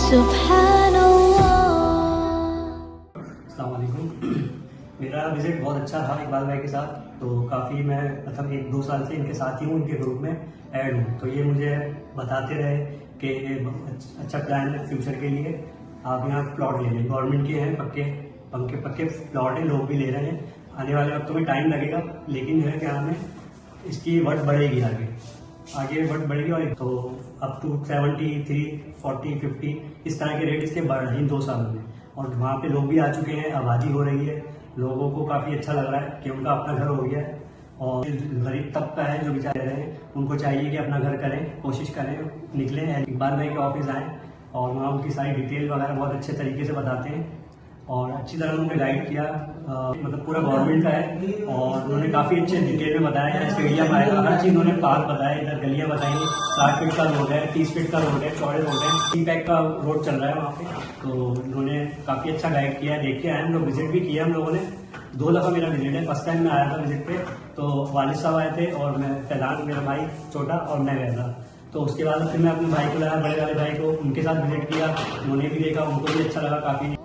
अस्सलाम वालेकुम। मेरा विज़िट बहुत अच्छा रहा इकबाल भाई के साथ। तो काफ़ी मैं मतलब 1-2 साल से इनके साथ ही हूँ, इनके ग्रुप में ऐड हूँ। तो ये मुझे बताते रहे कि ये अच्छा प्लान है फ्यूचर के लिए, आप यहाँ प्लॉट ले लें, गवर्नमेंट के हैं, पक्के प्लॉट हैं, लोग भी ले रहे हैं। आने वाले वक्तों में टाइम लगेगा, लेकिन जो है क्या हमें इसकी वट बढ़ेगी, आगे वट बढ़ेगी। और तो अप टू 73, 40, 50 इस तरह के रेट इसके बढ़ रहे हैं 2 सालों में। और वहाँ पे लोग भी आ चुके हैं, आबादी हो रही है, लोगों को काफ़ी अच्छा लग रहा है कि उनका अपना घर हो गया है। और गरीब तबका है जो बेचारे रहे हैं, उनको चाहिए कि अपना घर करें, कोशिश करें, निकलें, इकबाल भाई के ऑफिस आएँ और वहाँ उनकी सारी डिटेल वगैरह बहुत अच्छे तरीके से बताते हैं और अच्छी तरह उन्होंने गाइड किया। मतलब पूरा गवर्नमेंट का है और उन्होंने काफ़ी अच्छे डिटेल में बताया है। स्टेडियम आएगा, हर चीज़ उन्होंने पार्क बताया, इधर गलियाँ बताई, 60 फीट का रोड है, 30 फीट का रोड है, चौड़े रोड है, 3 पैक का रोड चल रहा है वहाँ पे। तो उन्होंने काफ़ी अच्छा गाइड किया है, देख के आए हम लोग, विजिट भी किया हम लोगों ने। 2 दफ़ा मेरा विजिट है, फर्स्ट टाइम मैं आया था विजिट पे, तो वालिद साहब आए थे और मैं फैजान, मेरा भाई छोटा, और मैं गया था। तो उसके बाद फिर मैं अपने भाई को लाया, बड़े वाले भाई को, उनके साथ विजिट किया, उन्होंने भी देखा, उनको भी अच्छा लगा काफ़ी।